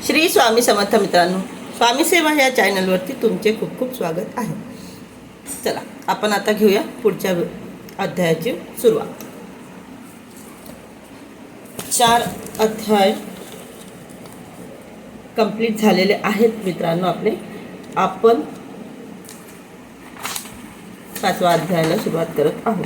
श्री स्वामी समर्थ मित्रांनो, स्वामी सेवा या चॅनलवरती तुमचे खूप खूप स्वागत आहे. चला आपण आता घेऊया पुढच्या अध्यायाची सुरुवात. 4 अध्याय कंप्लीट झालेले आहेत मित्रांनो आपले. आपण 5व्या अध्यायाला सुरुवात करत आहोत.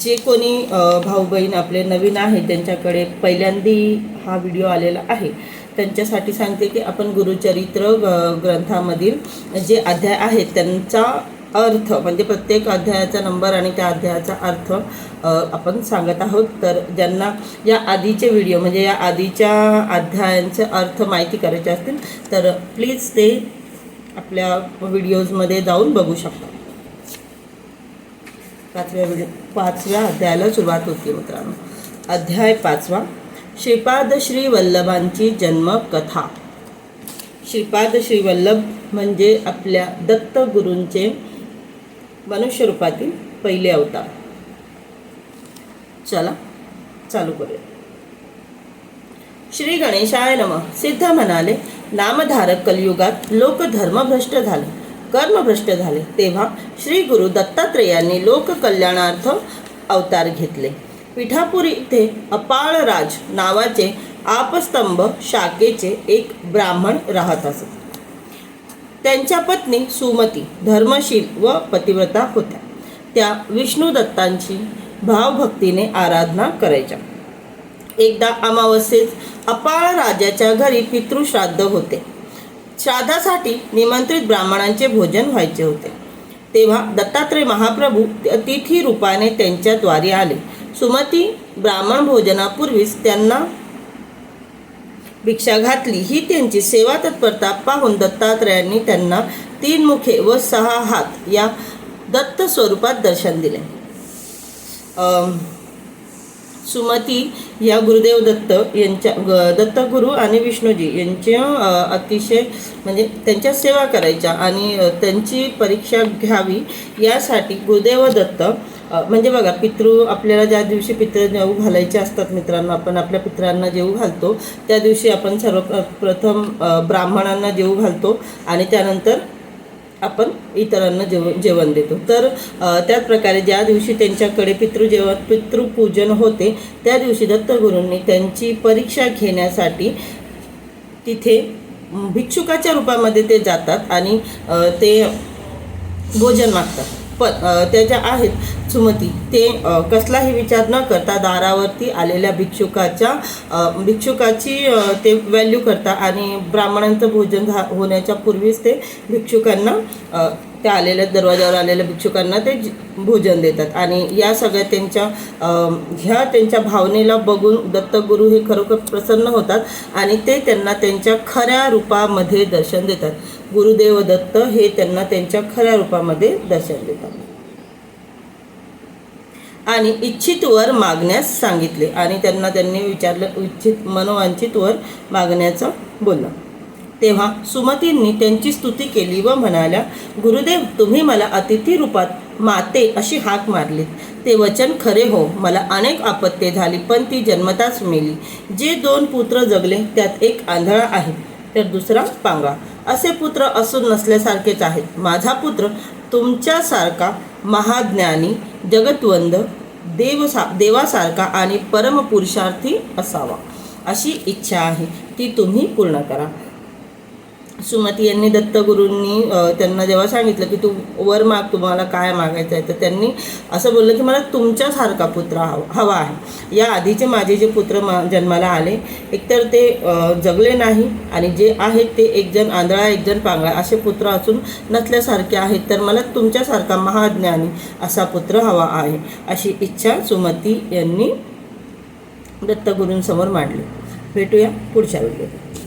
जे कोणी भाऊ बहीण आपले नवीन आहे त्यांच्याकडे पहिल्यांदा हा व्हिडिओ आलेला आहे त्यांच्यासाठी सांगते की आपण गुरुचरित्र ग्रंथामधील जे अध्याय आहेत त्यांचा अर्थ म्हणजे प्रत्येक अध्यायाचा नंबर आणि त्या अध्यायाचा अर्थ आपण सांगत आहोत. तर ज्यांना या आधीचे व्हिडिओ म्हणजे या आधीच्या अध्यायांचे अर्थ माहिती करायचे असतील तर प्लीज ते आपल्या व्हिडिओजमध्ये जाऊन बघू शकता. 5व्या अध्यायाला सुरुवात होती मित्रांनो. अध्याय 5. श्रीपाद श्री वल्लभांची जन्मकथा. श्रीपाद श्री वल्लभ म्हणजे आपल्या दत्त गुरूंचे मनुष्य रूपातील पहिले अवतार. चला चालू करूया. श्री गणेशाय नमः. सिद्ध म्हणाले, नामधारक कलियुगात लोक धर्मभ्रष्ट झाले, कर्मभ्रष्ट झाले. तेव्हा श्री गुरु दत्तात्रेयांनी लोककल्याणार्थ अवतार घेतले. पिठापुरी इथे अपाळराज नावाचे आपस्तंभ शाखेचे एक ब्राह्मण राहत असत. त्यांच्या पत्नी सुमती धर्मशील व पतिव्रता होत्या. त्या विष्णू दत्तांची भावभक्तीने आराधना करायच्या. एकदा अमावस्येस अपाळराजाच्या घरी पितृश्राद्ध होते. श्राद्धासाठी निमंत्रित ब्राह्मणांचे भोजन व्हायचे होते. तेव्हा दत्तात्रय महाप्रभू अतिथी रूपाने त्यांच्या द्वारी आले. सुमती ब्राह्मण भोजनापूर्वीच त्यांना भिक्षा घातली. ही त्यांची सेवा तत्परता पाहून दत्तात्रयांनी त्यांना 3 मुखे व 6 हात या दत्त स्वरूपात दर्शन दिले. सुमती या गुरुदेव दत्त यांच्या दत्तगुरु आणि विष्णूजी यांच्या अतिशय म्हणजे त्यांच्या सेवा करायच्या आणि त्यांची परीक्षा घ्यावी यासाठी गुरुदेव दत्त म्हणजे बघा आपल्याला ज्या दिवशी पितृ जेवू घालायचे असतात मित्रांनो, आपण आपल्या पितरांना जेवू घालतो त्या दिवशी आपण सर्वप्रथम ब्राह्मणांना जेवू घालतो आणि त्यानंतर आपण इतरांना जेवण देतो. तर त्याच प्रकारे ज्या दिवशी त्यांच्याकडे पितृपूजन होते त्या दिवशी दत्तगुरूंनी त्यांची परीक्षा घेण्यासाठी तिथे भिक्षुकाच्या रूपामध्ये ते जातात आणि ते भोजन मागतात. पण त्याच्या आहेत सुमती ते कसलाही विचार न करता दारावरती आलेल्या भिक्षुकाची ते व्हॅल्यू करतात आणि ब्राह्मणांचं भोजन होण्याच्या पूर्वीच ते भिक्षुकांना त्या आलेल्या दरवाजावर आलेल्या भिक्षुकांना ते भोजन देतात. आणि या सगळ्या त्यांच्या भावनेला बघून दत्तगुरू हे खरोखर प्रसन्न होतात आणि ते त्यांना त्यांच्या खऱ्या रूपामध्ये दर्शन देतात. गुरुदेव दत्त हे त्यांना त्यांच्या खऱ्या रूपामध्ये दर्शन देतात आणि इच्छित वर मागण्यास सांगितले आणि त्यांनी विचारलं मनोवांछित वर मागण्याचं बोललं. तेव्हा सुमतींनी त्यांची स्तुती केली व म्हणाल्या, गुरुदेव तुम्ही मला अतिथी रूपात माते अशी हाक मारलीत ते वचन खरे हो. मला अनेक आपत्ती झाली पण ती जन्मताच मेली. जे 2 पुत्र जगले त्यात एक आंधळा आहे तर दुसरा पांगळा. असे पुत्र असून नसल्यासारखेच आहेत. माझा पुत्र तुमच्यासारखा महाज्ञानी जगतवंद देवासारखा आणि परमपुरुषार्थी असावा अशी इच्छा आहे, ती तुम्ही पूर्ण करा. सुमती यांनी दत्तगुरूंनी त्यांना जेव्हा सांगितलं की तू वर माग, तुम्हाला काय मागायचं आहे, तर त्यांनी असं बोललं की मला तुमच्यासारखा पुत्र हवा आहे. या आधीचे माझे जे पुत्र जन्माला आले एकतर ते जगले नाही आणि जे आहेत ते एक जण आंधळा एक जण पांगळा असे पुत्र असून नसल्यासारखे आहेत. तर मला तुमच्यासारखा महाज्ञानी असा पुत्र हवा आहे अशी इच्छा सुमती यांनी दत्तगुरूंसमोर मांडली. भेटूया पुढच्या व्हिडिओत.